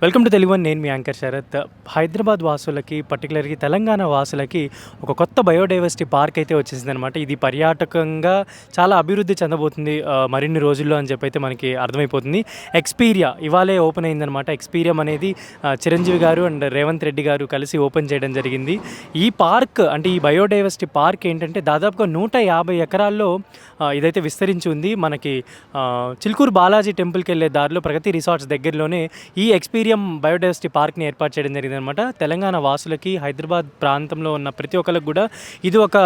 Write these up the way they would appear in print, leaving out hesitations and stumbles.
Welcome to Telugu one. నేను మీ anchor Sarath. Hyderabad వాసులకి, పర్టికులర్గా తెలంగాణ వాసులకి ఒక కొత్త బయోడైవర్సిటీ పార్క్ అయితే వచ్చేసింది అనమాట. ఇది పర్యాటకంగా చాలా అభివృద్ధి చెందబోతుంది మరిన్ని రోజుల్లో అని చెప్పి అయితే మనకి అర్థమైపోతుంది. ఎక్స్పీరియా ఇవాళే ఓపెన్ అయిందనమాట. ఎక్స్పీరియం అనేది చిరంజీవి గారు అండ్ రేవంత్ రెడ్డి గారు కలిసి ఓపెన్ చేయడం జరిగింది. ఈ పార్క్ అంటే ఈ బయోడైవర్సిటీ పార్క్ ఏంటంటే దాదాపుగా 150 ఎకరాల్లో ఇదైతే విస్తరించి ఉంది. మనకి చిలుకూరు బాలాజీ టెంపుల్కి వెళ్ళే దారిలో ప్రగతి రిసార్ట్స్ దగ్గరలోనే ఈ ఎక్స్పీరియం బయోడైవర్సిటీ పార్క్ని ఏర్పాటు చేయడం జరిగింది అనమాట. తెలంగాణ వాసులకి, హైదరాబాద్ ప్రాంతంలో ఉన్న ప్రతి ఒక్కరికి కూడా ఇది ఒక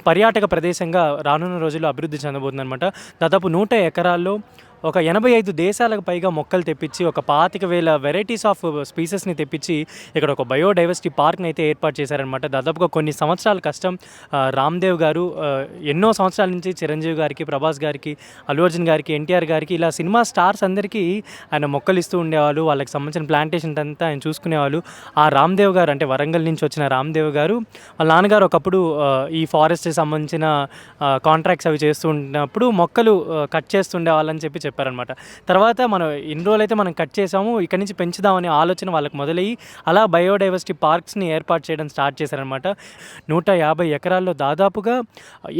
పర్యాటక ప్రదేశంగా రానున్న రోజుల్లో అభివృద్ధి చెందబోతుంది అనమాట. దాదాపు 100 ఎకరాల్లో ఒక 85 దేశాలకు పైగా మొక్కలు తెప్పించి ఒక 25,000 వెరైటీస్ ఆఫ్ స్పీసెస్ని తెప్పించి ఇక్కడ ఒక బయోడైవర్సిటీ పార్క్ని అయితే ఏర్పాటు చేశారనమాట. దాదాపుగా కొన్ని సంవత్సరాల కష్టం. రామ్దేవ్ గారు ఎన్నో సంవత్సరాల నుంచి చిరంజీవి గారికి, ప్రభాస్ గారికి, అల్లు అర్జున్ గారికి, ఎన్టీఆర్ గారికి ఇలా సినిమా స్టార్స్ అందరికీ ఆయన మొక్కలు ఇస్తూ ఉండేవాళ్ళు. వాళ్ళకి సంబంధించిన ప్లాంటేషన్ అంతా ఆయన చూసుకునేవాళ్ళు. ఆ రామ్దేవ్ గారు అంటే వరంగల్ నుంచి వచ్చిన రామ్దేవ్ గారు వాళ్ళ నాన్నగారు ఒకప్పుడు ఈ ఫారెస్ట్కి సంబంధించిన కాంట్రాక్ట్స్ అవి చేస్తూ ఉన్నప్పుడు మొక్కలు కట్ చేస్తుండే వాళ్ళని చెప్పి చెప్పారనమాట. తర్వాత మనం ఇన్ని రోజులైతే మనం కట్ చేసాము, ఇక్కడి నుంచి పెంచుదామనే ఆలోచన వాళ్ళకి మొదలయ్యి అలా బయోడైవర్సిటీ పార్క్స్ని ఏర్పాటు చేయడం స్టార్ట్ చేశారనమాట. 150 ఎకరాల్లో దాదాపుగా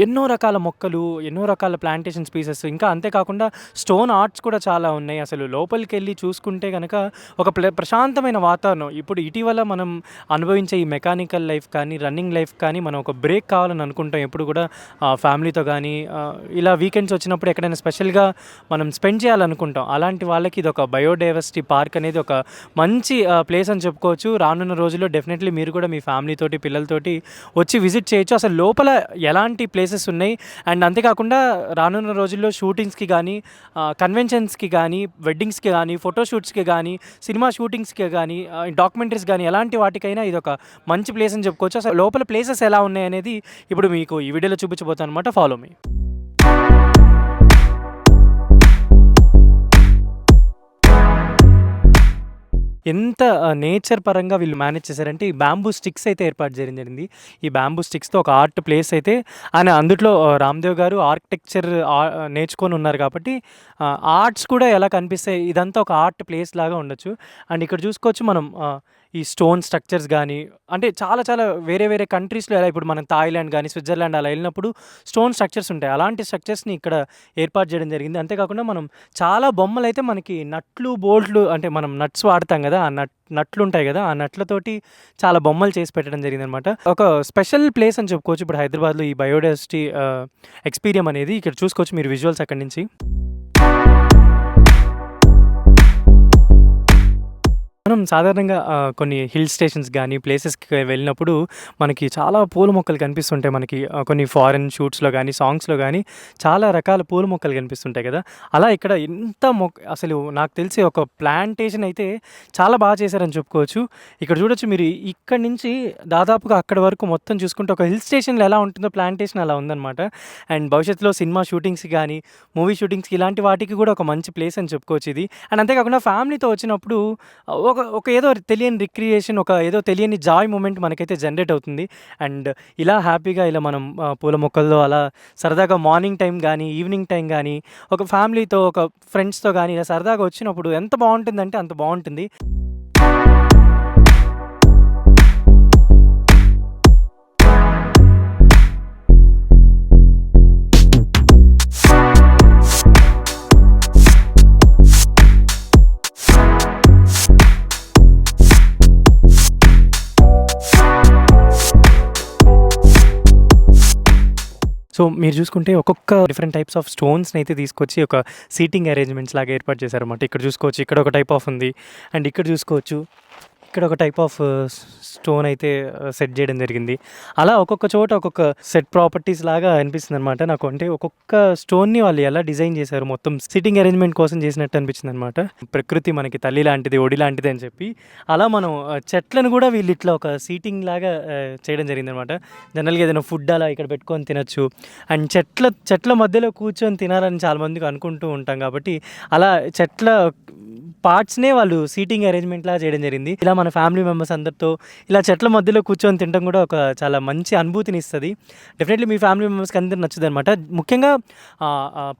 ఎన్నో రకాల మొక్కలు, ఎన్నో రకాల ప్లాంటేషన్ స్పీసెస్, ఇంకా అంతేకాకుండా స్టోన్ ఆర్ట్స్ కూడా చాలా ఉన్నాయి. అసలు లోపలికి వెళ్ళి చూసుకుంటే కనుక ఒక ప్రశాంతమైన వాతావరణం. ఇప్పుడు ఇటీవల మనం అనుభవించే ఈ మెకానికల్ లైఫ్ కానీ, రన్నింగ్ లైఫ్ కానీ మనం ఒక బ్రేక్ కావాలని అనుకుంటాం ఎప్పుడు కూడా ఫ్యామిలీతో కానీ. ఇలా వీకెండ్స్ వచ్చినప్పుడు ఎక్కడైనా స్పెషల్గా మనం స్పెండ్ చేయాలనుకుంటాం. అలాంటి వాళ్ళకి ఇది ఒక బయోడైవర్సిటీ పార్క్ అనేది ఒక మంచి ప్లేస్ అని చెప్పుకోవచ్చు. రానున్న రోజుల్లో డెఫినెట్లీ మీరు కూడా మీ ఫ్యామిలీతోటి, పిల్లలతోటి వచ్చి విజిట్ చేయొచ్చు. అసలు లోపల ఎలాంటి ప్లేసెస్ ఉన్నాయి అండ్ అంతేకాకుండా రానున్న రోజుల్లో షూటింగ్స్కి కానీ, కన్వెన్షన్స్కి కానీ, వెడ్డింగ్స్కి కానీ, ఫోటోషూట్స్కి కానీ, సినిమా షూటింగ్స్కి కానీ, డాక్యుమెంటరీస్ కానీ ఎలాంటి వాటికైనా ఇది ఒక మంచి ప్లేస్ అని చెప్పుకోవచ్చు. అసలు లోపల ప్లేసెస్ ఎలా ఉన్నాయి అనేది ఇప్పుడు మీకు ఈ వీడియోలో చూపించబోతాను అనమాట. Follow me. ఎంత నేచర్ పరంగా వీళ్ళు మేనేజ్ చేశారంటే ఈ బ్యాంబూ స్టిక్స్ అయితే ఏర్పాటు చేయడం జరిగింది. ఈ బ్యాంబూ స్టిక్స్తో ఒక ఆర్ట్ ప్లేస్ అయితే ఆయన అందులో రామ్దేవ్ గారు ఆర్కిటెక్చర్ నేర్చుకొని ఉన్నారు కాబట్టి ఆర్ట్స్ కూడా ఎలా కనిపిస్తాయి, ఇదంతా ఒక ఆర్ట్ ప్లేస్ లాగా ఉండొచ్చు. అండ్ ఇక్కడ చూసుకోవచ్చు మనం ఈ స్టోన్ స్ట్రక్చర్స్ కానీ, అంటే చాలా చాలా వేరే వేరే కంట్రీస్లో ఎలా ఇప్పుడు మనం థాయిలాండ్ కానీ, స్విట్జర్లాండ్ అలా వెళ్ళినప్పుడు స్టోన్ స్ట్రక్చర్స్ ఉంటాయి. అలాంటి స్ట్రక్చర్స్ని ఇక్కడ ఏర్పాటు చేయడం జరిగింది. అంతేకాకుండా మనం చాలా బొమ్మలు అయితే మనకి నట్లు, బోల్ట్లు, అంటే మనం నట్స్ వాడతాం కదా, ఆ నట్లు ఉంటాయి కదా, ఆ నట్లతోటి చాలా బొమ్మలు చేసి పెట్టడం జరిగింది అనమాట. ఒక స్పెషల్ ప్లేస్ అని చెప్పుకోవచ్చు ఇప్పుడు హైదరాబాద్లో ఈ బయోడైవర్సిటీ ఎక్స్పీరియం అనేది. ఇక్కడ చూసుకోవచ్చు మీరు విజువల్స్ అక్కడి నుంచి. మనం సాధారణంగా కొన్ని హిల్ స్టేషన్స్ కానీ, ప్లేసెస్కి వెళ్ళినప్పుడు మనకి చాలా పూల మొక్కలు కనిపిస్తుంటాయి. మనకి కొన్ని ఫారెన్ షూట్స్లో కానీ, సాంగ్స్లో కానీ చాలా రకాల పూల మొక్కలు కనిపిస్తుంటాయి కదా. అలా ఇక్కడ ఎంత అసలు నాకు తెలిసి ఒక ప్లాంటేషన్ అయితే చాలా బాగా చేశారని చెప్పుకోవచ్చు. ఇక్కడ చూడొచ్చు మీరు, ఇక్కడి నుంచి దాదాపుగా అక్కడి వరకు మొత్తం చూసుకుంటే ఒక హిల్ స్టేషన్లో ఎలా ఉంటుందో ప్లాంటేషన్ అలా ఉందన్నమాట. అండ్ భవిష్యత్తులో సినిమా షూటింగ్స్కి కానీ, మూవీ షూటింగ్స్కి ఇలాంటి వాటికి కూడా ఒక మంచి ప్లేస్ అని చెప్పుకోవచ్చు ఇది. అండ్ అంతేకాకుండా ఫ్యామిలీతో వచ్చినప్పుడు ఒక ఏదో తెలియని రిక్రియేషన్, ఒక ఏదో తెలియని జాయ్ మూమెంట్ మనకైతే జనరేట్ అవుతుంది. అండ్ ఇలా హ్యాపీగా ఇలా మనం పూల మొక్కల్లో అలా సరదాగా మార్నింగ్ టైం కానీ, ఈవినింగ్ టైం కానీ, ఒక ఫ్యామిలీతో, ఒక ఫ్రెండ్స్తో కానీ ఇలా సరదాగా వచ్చినప్పుడు ఎంత బాగుంటుందంటే అంత బాగుంటుంది. సో మీరు చూసుకుంటే ఒక్కొక్క డిఫరెంట్ టైప్స్ ఆఫ్ స్టోన్స్ని అయితే తీసుకొచ్చి ఒక సీటింగ్ అరేంజ్మెంట్స్ లాగా ఏర్పాటు చేశారన్నమాట. ఇక్కడ చూసుకోవచ్చు, ఇక్కడ ఒక టైప్ ఆఫ్ ఉంది. అండ్ ఇక్కడ చూసుకోవచ్చు, ఇక్కడ ఒక టైప్ ఆఫ్ స్టోన్ అయితే సెట్ చేయడం జరిగింది. అలా ఒక్కొక్క చోట ఒక్కొక్క సెట్ ప్రాపర్టీస్ లాగా అనిపిస్తుంది అనమాట నాకు. అంటే ఒక్కొక్క స్టోన్ని వాళ్ళు ఎలా డిజైన్ చేశారు, మొత్తం సిట్టింగ్ అరేంజ్మెంట్ కోసం చేసినట్టు అనిపించింది అనమాట. ప్రకృతి మనకి తల్లి లాంటిది, ఒడి లాంటిది అని చెప్పి అలా మనం చెట్లను కూడా వీళ్ళు ఇట్లా ఒక సీటింగ్ లాగా చేయడం జరిగింది అనమాట. జనరల్గా ఏదైనా ఫుడ్ అలా ఇక్కడ పెట్టుకొని తినచ్చు. అండ్ చెట్ల మధ్యలో కూర్చొని తినాలని చాలామందికి అనుకుంటూ ఉంటాం కాబట్టి అలా చెట్ల పార్ట్స్నే వాళ్ళు సీటింగ్ అరేంజ్మెంట్ లాగా చేయడం జరిగింది. ఇలా మన ఫ్యామిలీ మెంబర్స్ అందరితో ఇలా చెట్ల మధ్యలో కూర్చొని తినడం కూడా ఒక చాలా మంచి అనుభూతినిస్తది. డెఫినెట్‌లీ మీ ఫ్యామిలీ మెంబర్స్‌కి అందరికి నచ్చుదనమాట. ముఖ్యంగా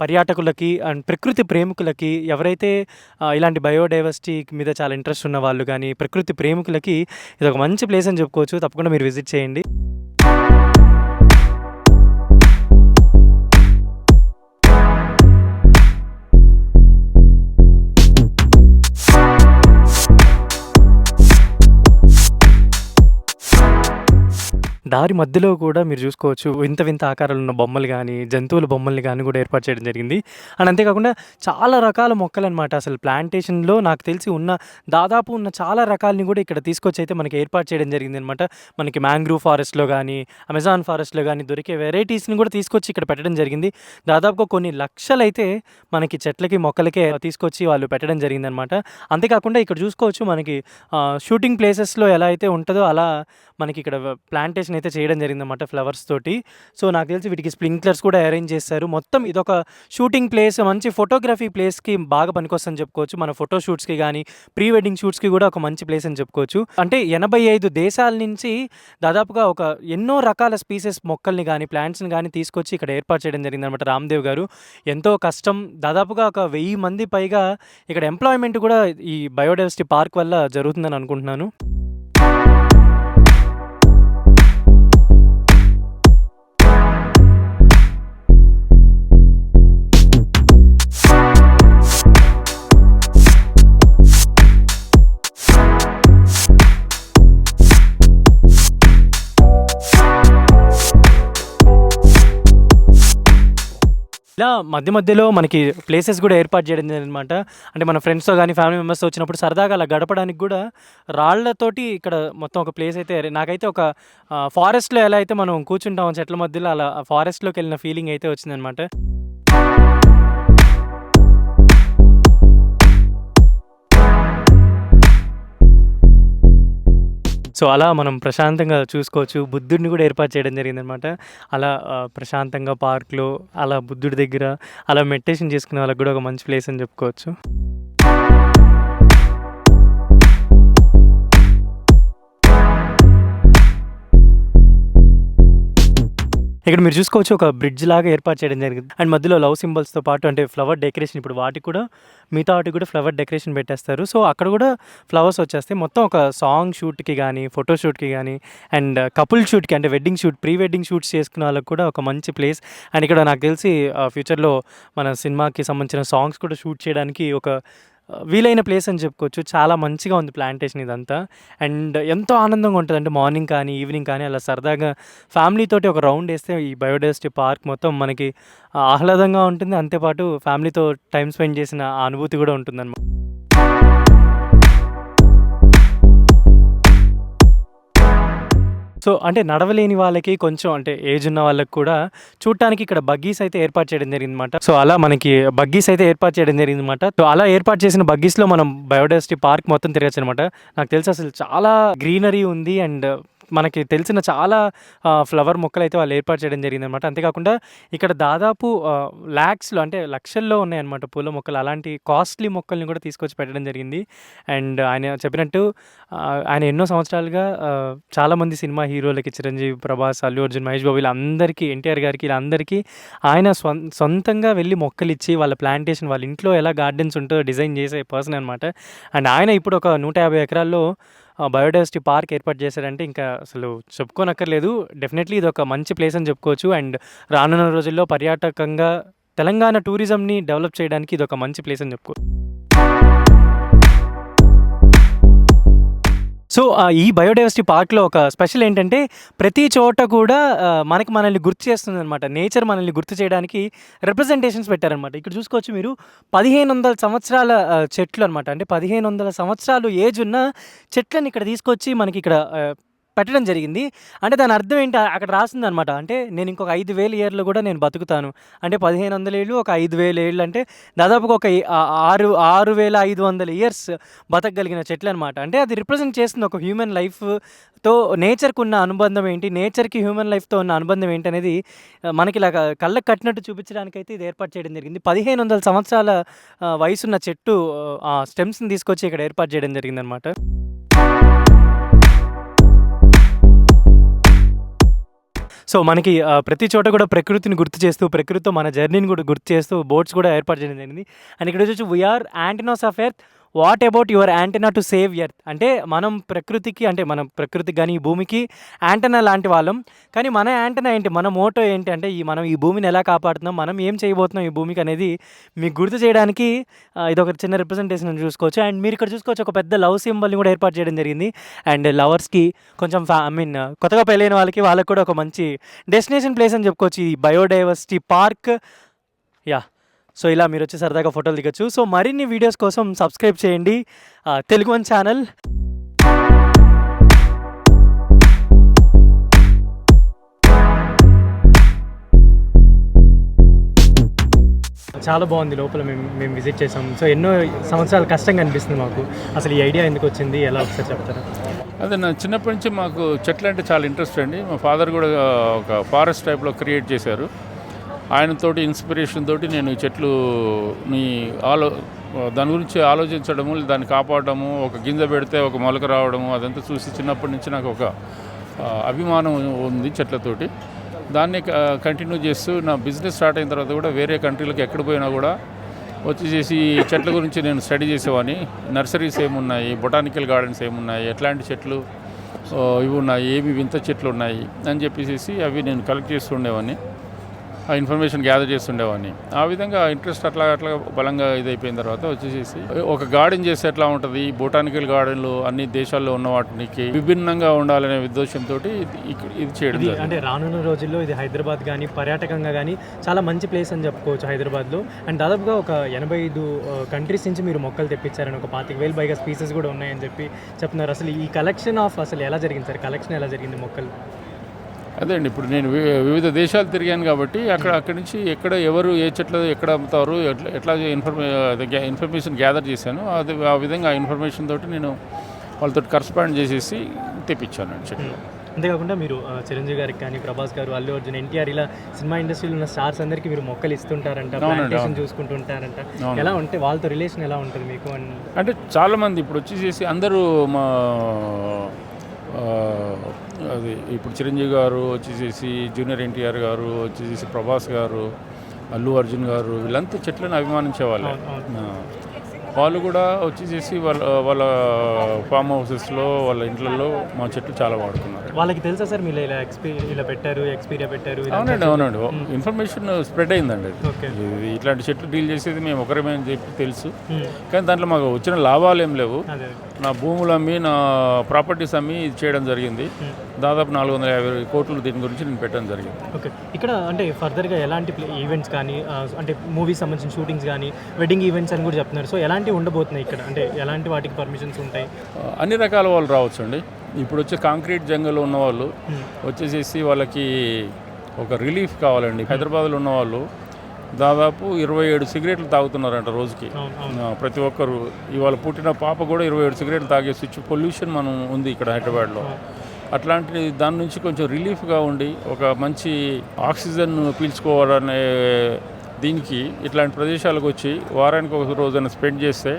పర్యాటకులకి అండ్ ప్రకృతి ప్రేమికులకి ఎవరైతే ఇలాంటి బయోడైవర్సిటీ మీద చాలా ఇంట్రెస్ట్ ఉన్న వాళ్ళు గానీ, ప్రకృతి ప్రేమికులకి ఇదొక మంచి ప్లేస్ అని చెప్పుకోవచ్చు. తప్పకుండా మీరు విజిట్ చేయండి. దారి మధ్యలో కూడా మీరు చూసుకోవచ్చు వింత వింత ఆకారాలున్న బొమ్మలు గానీ, జంతువుల బొమ్మల్ని గానీ కూడా ఏర్పాటు చేయడం జరిగింది. అండ్ అంతేకాకుండా చాలా రకాల మొక్కలనమాట. అసలు ప్లాంటేషన్‌లో నాకు తెలిసి దాదాపు ఉన్న చాలా రకాలని కూడా ఇక్కడ తీసుకొచ్చైతే మనకి ఏర్పాటు చేయడం జరిగిందనమాట. మనకి మ్యాంగ్రూవ్ ఫారెస్ట్‌లో గానీ, అమెజాన్ ఫారెస్ట్‌లో గానీ దొరికే వెరైటీస్‌ని కూడా తీసుకొచ్చి ఇక్కడ పెట్టడం జరిగింది. దాదాపుగా కొన్ని లక్షలైతే మనకి చెట్లకి, మొక్కలకే తీసుకొచ్చి వాళ్ళు పెట్టడం జరిగిందనమాట. అంతేకాకుండా ఇక్కడ చూసుకోవచ్చు మనకి షూటింగ్ ప్లేసెస్‌లో ఎలా అయితే ఉంటదో అలా మనకి ఇక్కడ ప్లాంటేషన్ అయితే చేయడం జరిగిందన్నమాట ఫ్లవర్స్ తోటి. సో నాకు తెలిసి వీటికి స్ప్రింక్లర్స్ కూడా అరేంజ్ చేశారు. మొత్తం ఇదొక షూటింగ్ ప్లేస్, మంచి ఫోటోగ్రఫీ ప్లేస్‌కి బాగా పనికొస్తుందని చెప్పుకోవచ్చు. మన ఫోటో షూట్స్‌కి గానీ, ప్రీ వెడ్డింగ్ షూట్స్‌కి కూడా ఒక మంచి ప్లేస్ అని చెప్పుకోవచ్చు. అంటే 85 దేశాల నుంచి దాదాపుగా ఒక ఎన్నో రకాల స్పీసెస్ మొక్కల్ని గానీ, ప్లాంట్స్‌ని గానీ తీసుకొచ్చి ఇక్కడ ఏర్పాటు చేయడం జరిగిందన్నమాట రామ్‌దేవ్ గారు. ఎంతో కష్టం, దాదాపుగా ఒక 1000 మంది పైగా ఇక్కడ ఎంప్లాయ్‌మెంట్ కూడా ఈ బయోడైవర్సిటీ పార్క్ వల్ల జరుగుతుందని అనుకుంటున్నాను. ఇలా మధ్య మధ్యలో మనకి ప్లేసెస్ కూడా ఏర్పాటు చేయడం జరిగిందనమాట. అంటే మన ఫ్రెండ్స్‌తో గానీ, ఫ్యామిలీ మెంబర్స్‌తో వచ్చినప్పుడు సరదాగా అలా గడపడానికి కూడా రాళ్ళతోటి ఇక్కడ మొత్తం ఒక ప్లేస్ అయితే నాకైతే ఒక ఫారెస్ట్‌లో ఎలా అయితే మనం కూర్చుంటామో చెట్ల మధ్యలో అలా ఫారెస్ట్‌లోకెళ్ళిన ఫీలింగ్ అయితే వచ్చిందనమాట. సో, అలా మనం ప్రశాంతంగా చూసుకోవచ్చు. బుద్ధుడిని కూడా ఏర్పాటు చేయడం జరిగిందనమాట. అలా ప్రశాంతంగా పార్క్‌లో అలా బుద్ధుడి దగ్గర అలా మెడిటేషన్ చేసుకునే వాళ్ళకి కూడా ఒక మంచి ప్లేస్ అని చెప్పుకోవచ్చు. ఇక్కడ మీరు చూసుకోవచ్చు ఒక బ్రిడ్జ్ లాగా ఏర్పాటు చేయడం జరిగింది. అండ్ మధ్యలో లవ్ సింబల్స్‌తో పాటు అంటే ఫ్లవర్ డెకరేషన్, ఇప్పుడు వాటికి కూడా మిగతా వాటికి కూడా ఫ్లవర్ డెకరేషన్ పెట్టేస్తారు. సో, అక్కడ కూడా ఫ్లవర్స్ వచ్చేస్తాయి. మొత్తం ఒక సాంగ్ షూట్‌కి గానీ, ఫోటో షూట్‌కి గానీ అండ్ కపుల్ షూట్‌కి అంటే wedding shoot, pre wedding shoots చేసుకునే వాళ్ళకి కూడా ఒక మంచి ప్లేస్. అండ్ ఇక్కడ నాకు తెలిసి ఫ్యూచర్‌లో మన సినిమాకి సంబంధించిన సాంగ్స్ కూడా షూట్ చేయడానికి ఒక వీలైన ప్లేస్ అని చెప్పుకోవచ్చు. చాలా మంచిగా ఉంది ప్లాంటేషన్ ఇదంతా. అండ్ ఎంతో ఆనందంగా ఉంటదంటే మార్నింగ్ కానీ, ఈవినింగ్ కానీ అలా సరదాగా ఫ్యామిలీతోటి ఒక రౌండ్ ఏస్తే ఈ బయోడైవర్సిటీ పార్క్ మొత్తం మనకి ఆహ్లాదంగా ఉంటుంది. అంతేపాటు ఫ్యామిలీతో టైమ్ స్పెండ్ చేసిన ఆ అనుభూతి కూడా ఉంటుందన్నమాట. సో, అంటే నడవలేని వాళ్ళకి కొంచెం అంటే ఏజ్ ఉన్న వాళ్ళకి కూడా చూడటానికి ఇక్కడ బగ్గీస్ అయితే ఏర్పాటు చేయడం జరిగిందన్నమాట. సో, అలా మనకి బగ్గీస్ అయితే ఏర్పాటు చేయడం జరిగిందన్నమాట. సో, అలా ఏర్పాటు చేసిన బగ్గీస్‌లో మనం బయోడైవర్సిటీ పార్క్ మొత్తం తిరగొచ్చనమాట. నాకు తెలిసి అసలు చాలా గ్రీనరీ ఉంది. అండ్ మనకి తెలిసిన చాలా ఫ్లవర్ మొక్కలైతే వాళ్ళు ఏర్పాటు చేయడం జరిగిందనమాట. అంతేకాకుండా ఇక్కడ దాదాపు లాక్స్‌లో అంటే లక్షల్లో ఉన్నాయన్నమాట పూల మొక్కలు. అలాంటి కాస్ట్‌లీ మొక్కల్ని కూడా తీసుకొచ్చి పెట్టడం జరిగింది. అండ్ ఆయన చెప్పినట్టు ఆయన ఎన్నో సంవత్సరాలుగా చాలామంది సినిమా హీరోలకి చిరంజీవి, ప్రభాస్, అల్లు అర్జున్, మహేష్ బాబు వీళ్ళందరికీ, ఎన్టీఆర్ గారికి వీళ్ళందరికీ ఆయన సొంతంగా వెళ్ళి మొక్కలిచ్చి వాళ్ళ ప్లాంటేషన్ వాళ్ళ ఇంట్లో ఎలా గార్డెన్స్ ఉంటదో డిజైన్ చేసే పర్సన్ అనమాట. అండ్ ఆయన ఇప్పుడు ఒక 150 ఎకరాల్లో బయోడైవర్సిటీ పార్క్ ఏర్పాటు చేశారంటే ఇంకా అసలు చెప్పుకోనక్కర్లేదు. డెఫినెట్లీ ఇదొక మంచి ప్లేస్ అని చెప్పుకోవచ్చు. అండ్ రానున్న రోజుల్లో పర్యాటకంగా తెలంగాణ టూరిజంని డెవలప్ చేయడానికి ఇదొక మంచి ప్లేస్ అని చెప్పుకోవచ్చు. సో, ఈ బయోడైవర్సిటీ పార్క్‌లో ఒక స్పెషల్ ఏంటంటే ప్రతి చోట కూడా మనల్ని గుర్తు చేస్తుందనమాట. నేచర్ మనల్ని గుర్తు చేయడానికి రిప్రజెంటేషన్స్ పెట్టారనమాట. ఇక్కడ చూసుకోవచ్చు మీరు 1500 సంవత్సరాల చెట్లు అనమాట. అంటే 1500 సంవత్సరాలు ఏజ్ ఉన్న చెట్లని ఇక్కడ తీసుకొచ్చి మనకి ఇక్కడ పెట్టడం జరిగింది. అంటే దాని అర్థం ఏంటి అక్కడ రాసిందనమాట. అంటే నేను ఇంకొక 5000 ఇయర్‌లో కూడా నేను బతుకుతాను. అంటే 1500 ఏళ్ళు, ఒక 5000 ఏళ్ళు అంటే దాదాపుగా ఒక 6500 ఇయర్స్ బతకగలిగిన చెట్లనమాట. అంటే అది రిప్రజెంట్ చేస్తుంది ఒక హ్యూమన్ లైఫ్‌తో నేచర్‌కి ఉన్న అనుబంధం ఏంటి, నేచర్‌కి హ్యూమన్ లైఫ్‌తో ఉన్న అనుబంధం ఏంటనేది మనకి ఇలాగ కళ్ళకి కట్టినట్టు చూపించడానికైతే ఇది ఏర్పాటు చేయడం జరిగింది. 1500 సంవత్సరాల వయసున్న చెట్టు స్టెమ్స్‌ని తీసుకొచ్చి ఇక్కడ ఏర్పాటు చేయడం జరిగిందనమాట. సో మనకి ప్రతి చోట కూడా ప్రకృతిని గుర్తు చేస్తూ, ప్రకృతితో మన జర్నీని కూడా గుర్తు చేస్తూ బోట్స్ కూడా ఏర్పాటు చేయడం జరిగింది. అండ్ ఇక్కడ వచ్చేసి we are antennas of earth, what about your antenna to save earth. అంటే మనం ప్రకృతికి కానీ ఈ భూమికి యాంటెనా లాంటి వాళ్ళం. కానీ మన యాంటెనా ఏంటి, మన మోటో ఏంటి అంటే మనం ఈ భూమిని ఎలా కాపాడుతున్నాం, మనం ఏం చేయబోతున్నాం ఈ భూమికి అనేది మీకు గుర్తు చేయడానికి ఇది ఒక చిన్న రిప్రజెంటేషన్ చూసుకోవచ్చు. అండ్ మీరు ఇక్కడ చూసుకోవచ్చు ఒక పెద్ద లవ్ సింబల్ని కూడా ఏర్పాటు చేయడం జరిగింది. అండ్ లవర్స్కి కొంచెం కొత్తగా పెళ్ళైన వాళ్ళకి కూడా ఒక మంచి డెస్టినేషన్ ప్లేస్ అని చెప్పుకోవచ్చు ఈ బయోడైవర్సిటీ పార్క్. యా, సో ఇలా మీరు వచ్చి సరదాగా ఫోటోలు దిగచ్చు. సో మరిన్ని వీడియోస్ కోసం సబ్స్క్రైబ్ చేయండి తెలుగు వన్ ఛానల్. చాలా బాగుంది లోపల. మేము విజిట్ చేసాం. సో ఎన్నో సంవత్సరాలు కష్టంగా అనిపిస్తుంది మాకు. అసలు ఈ ఐడియా ఎందుకు వచ్చింది, ఎలా ఒకసారి చెప్తారా? అదే నా చిన్నప్పటి నుంచి మాకు చెట్లు అంటే చాలా ఇంట్రెస్ట్ అండి. మా ఫాదర్ కూడా ఒక ఫారెస్ట్ టైప్లో క్రియేట్ చేశారు. ఆయనతోటి ఇన్స్పిరేషన్ తోటి నేను ఈ చెట్లుని దాని గురించి ఆలోచించడము, దాన్ని కాపాడము, ఒక గింజ పెడితే ఒక మొలక రావడము, అదంతా చూసి చిన్నప్పటి నుంచి నాకు ఒక అభిమానం ఉంది చెట్లతోటి. దాన్ని కంటిన్యూ చేస్తూ నా బిజినెస్ స్టార్ట్ అయిన తర్వాత కూడా వేరే కంట్రీలకు ఎక్కడ పోయినా కూడా వచ్చేసి చెట్ల గురించి నేను స్టడీ చేసేవాడిని. నర్సరీస్ ఏమున్నాయి, బొటానికల్ గార్డెన్స్ ఏమున్నాయి, ఎట్లాంటి చెట్లు ఇవి ఉన్నాయి, ఏమి వింత చెట్లు ఉన్నాయి అని చెప్పేసి అవి నేను కలెక్ట్ చేస్తుండేవాడిని, ఆ ఇన్ఫర్మేషన్ గ్యాదర్ చేస్తుండేవాడిని. ఆ విధంగా ఇంట్రెస్ట్ అట్లా బలంగా ఇదైపోయిన తర్వాత వచ్చేసి ఒక గార్డెన్ చేస్తే ఎట్లా ఉంటుంది, బొటానికల్ గార్డెన్లు అన్ని దేశాల్లో ఉన్న వాటికి విభిన్నంగా ఉండాలనే ఉద్దేశంతో ఇది చేయడం. అంటే రానున్న రోజుల్లో ఇది హైదరాబాద్ కానీ పర్యాటకంగా కానీ చాలా మంచి ప్లేస్ అని చెప్పుకోవచ్చు హైదరాబాద్లో. అండ్ దాదాపుగా ఒక 85 కంట్రీస్ నుంచి మీరు మొక్కలు తెప్పించారని, ఒక 25,000 పైగా స్పీసెస్ కూడా ఉన్నాయని చెప్తున్నారు. అసలు ఈ కలెక్షన్ అసలు ఎలా జరిగింది సార్? కలెక్షన్ ఎలా జరిగింది మొక్కలు? అదే అండి, ఇప్పుడు నేను వివిధ దేశాలు తిరిగాను కాబట్టి అక్కడి నుంచి ఎక్కడ ఎవరు ఏ చెట్లు ఎక్కడ అమ్ముతారు, ఎట్లా ఇన్ఫర్మేషన్ గ్యాదర్ చేశాను. అది ఆ విధంగా ఆ ఇన్ఫర్మేషన్ తోటి నేను వాళ్ళతో కరస్పాండ్ చేసేసి తెప్పించాను చెట్లు. అంతేకాకుండా మీరు చిరంజీవి గారికి కానీ, ప్రభాస్ గారు, అల్లు అర్జున్, ఎన్టీఆర్ ఇలా సినిమా ఇండస్ట్రీలో ఉన్న స్టార్స్ అందరికీ మీరు మొక్కలు ఇస్తుంటారంట, ప్లాంటేషన్ చూసుకుంటుంటారంట. ఎలా ఉంటే వాళ్ళతో రిలేషన్ ఎలా ఉంటుంది మీకు? అంటే చాలామంది ఇప్పుడు వచ్చేసి అందరూ మా అది ఇప్పుడు చిరంజీవి గారు వచ్చేసి, జూనియర్ ఎన్టీఆర్ గారు వచ్చేసి, ప్రభాస్ గారు, అల్లు అర్జున్ గారు, వీళ్ళంతా చెట్లను అభిమానించేవాళ్ళు. వాళ్ళు కూడా వచ్చేసి వాళ్ళ ఫామ్ హౌసెస్లో, వాళ్ళ ఇంట్లలో మా చెట్లు చాలా వాడుకున్నారు. వాళ్ళకి తెలుసా సార్ మీరు ఇలా పెట్టారు, ఎక్స్పీరియా పెట్టారు? అవునండి. ఇన్ఫర్మేషన్ స్ప్రెడ్ అయిందండి. ఇట్లాంటి చెట్లు డీల్ చేసేది మేము ఒకరమే అని చెప్పి తెలుసు. కానీ దాంట్లో మాకు వచ్చిన లాభాలు ఏం లేవు. నా భూములు అమ్మి, నా ప్రాపర్టీస్ అమ్మి ఇది చేయడం జరిగింది. దాదాపు 450 కోట్లు దీని గురించి నేను పెట్టడం జరిగింది. ఓకే, ఇక్కడ అంటే ఫర్దర్గా ఎలాంటి ఈవెంట్స్ కానీ, అంటే మూవీస్ సంబంధించిన షూటింగ్స్ కానీ, వెడ్డింగ్ ఈవెంట్స్ అని కూడా చెప్తున్నారు. సో ఎలాంటివి ఉండబోతున్నాయి ఇక్కడ? అంటే ఎలాంటి వాటికి పర్మిషన్స్ ఉంటాయి? అన్ని రకాల వాళ్ళు రావచ్చు అండి. ఇప్పుడు వచ్చే కాంక్రీట్ జంగల్లో ఉన్న వాళ్ళు వచ్చేసి వాళ్ళకి ఒక రిలీఫ్ కావాలండి. హైదరాబాద్లో ఉన్న వాళ్ళు దాదాపు 27 సిగరెట్లు తాగుతున్నారంట రోజుకి. ప్రతి ఒక్కరు, ఇవాళ పుట్టిన పాప కూడా 27 సిగరెట్లు తాగే పొల్యూషన్ మనం ఉంది ఇక్కడ హైదరాబాద్లో. అట్లాంటి దాని నుంచి కొంచెం రిలీఫ్గా ఉండి ఒక మంచి ఆక్సిజన్ పీల్చుకోవాలనే దీనికి ఇట్లాంటి ప్రదేశాలకు వచ్చి వారానికి ఒక రోజున స్పెండ్ చేస్తే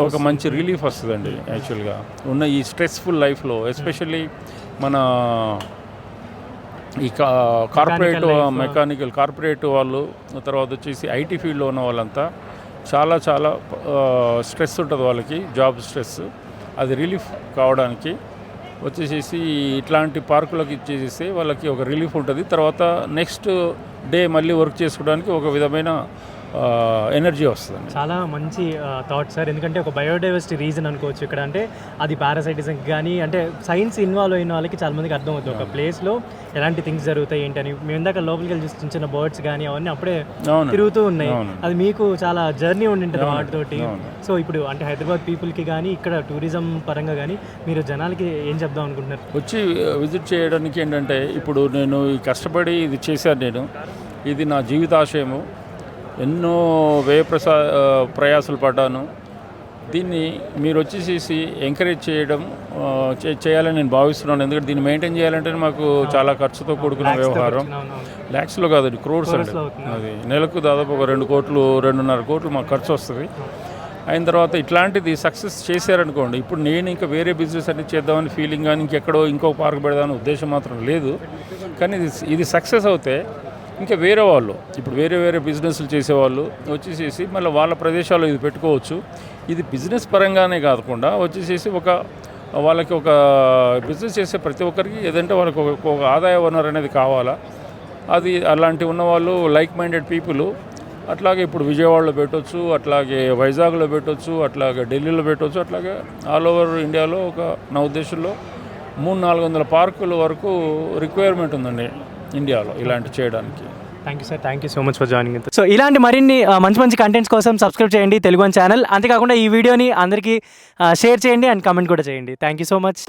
ఒక మంచి రిలీఫ్ వస్తుందండి. యాక్చువల్గా ఉన్న ఈ స్ట్రెస్ఫుల్ లైఫ్లో, ఎస్పెషల్లీ మన ఈ కార్పొరేట్ వాళ్ళు, తర్వాత వచ్చేసి ఐటీ ఫీల్డ్లో ఉన్న వాళ్ళంతా చాలా స్ట్రెస్ ఉంటుంది వాళ్ళకి, జాబ్ స్ట్రెస్. అది రిలీఫ్ కావడానికి వచ్చేసి ఇట్లాంటి పార్కులకు ఇచ్చేసేస్తే వాళ్ళకి ఒక రిలీఫ్ ఉంటుంది. తర్వాత నెక్స్ట్ డే మళ్ళీ వర్క్ చేసుకోవడానికి ఒక విధమైన ఎనర్జీ వస్తుంది. చాలా మంచి థాట్ సార్. ఎందుకంటే ఒక బయోడైవర్సిటీ రీజన్ అనుకోవచ్చు ఇక్కడ. అంటే అది పారాసైటిజం కానీ, అంటే సైన్స్ ఇన్వాల్వ్ అయిన వాళ్ళకి చాలా మందికి అర్థమవుతుంది ఒక ప్లేస్లో ఎలాంటి థింగ్స్ జరుగుతాయి ఏంటని. మేము ఇందాక లోపలికి వెళ్ళి చూసి చిన్న బర్డ్స్ కానీ అవన్నీ అప్పుడే తిరుగుతూ ఉన్నాయి. అది మీకు చాలా జర్నీ ఉండింటుంది వాటితోటి. సో ఇప్పుడు అంటే హైదరాబాద్ పీపుల్కి కానీ, ఇక్కడ టూరిజం పరంగా కానీ మీరు జనాలకి ఏం చెప్దాం అనుకుంటున్నారు? వచ్చి విజిట్ చేయడానికి ఏంటంటే, ఇప్పుడు నేను కష్టపడి ఇది చేశాను. నేను ఇది నా జీవితాశయము. ఎన్నో ప్రయాసాలు పడ్డాను. దీన్ని మీరు వచ్చేసి ఎంకరేజ్ చేయాలని నేను భావిస్తున్నాను. ఎందుకంటే దీన్ని మెయింటైన్ చేయాలంటే మాకు చాలా ఖర్చుతో కూడుకున్న వ్యవహారం. ల్యాక్స్లో కాదండి, క్రోర్స్ అండి. అది నెలకు దాదాపు ఒక 2 కోట్లు 2.5 కోట్లు మాకు ఖర్చు వస్తుంది. అయిన తర్వాత ఇట్లాంటిది సక్సెస్ చేశారనుకోండి, ఇప్పుడు నేను ఇంకా వేరే బిజినెస్ అన్ని చేద్దామని ఫీలింగ్ కానీ ఇంకెక్కడో ఇంకో పార్క్ పెడదామని ఉద్దేశం మాత్రం లేదు. కానీ ఇది సక్సెస్ అవుతే ఇంకా వేరే వాళ్ళు ఇప్పుడు వేరే బిజినెస్లు చేసేవాళ్ళు వచ్చేసేసి మళ్ళీ వాళ్ళ ప్రదేశాల్లో ఇది పెట్టుకోవచ్చు. ఇది బిజినెస్ పరంగానే కాకుండా వచ్చేసేసి వాళ్ళకి ఒక బిజినెస్ చేసే ప్రతి ఒక్కరికి ఏదంటే వాళ్ళకి ఒక ఆదాయ వనరు అనేది కావాలా. అది అలాంటి ఉన్నవాళ్ళు లైక్ మైండెడ్ పీపుల్ అట్లాగే ఇప్పుడు విజయవాడలో పెట్టవచ్చు, అట్లాగే వైజాగ్లో పెట్టవచ్చు, అట్లాగే ఢిల్లీలో పెట్టవచ్చు, అట్లాగే ఆల్ ఓవర్ ఇండియాలో నా ఉద్దేశంలో 300-400 పార్కుల వరకు రిక్వైర్మెంట్ ఉందండి ఇండియాలో ఇలాంటి చేయడానికి. Thank you sir, thank you so much for joining. So ఇలాంటి మరిన్ని మంచి కంటెంట్స్ కోసం సబ్స్క్రైబ్ చేయండి తెలుగు వన్ ఛానల్. అంతేకాకుండా ఈ వీడియోని అందరికీ షేర్ చేయండి అండ్ కమెంట్ కూడా చేయండి. Thank you so much.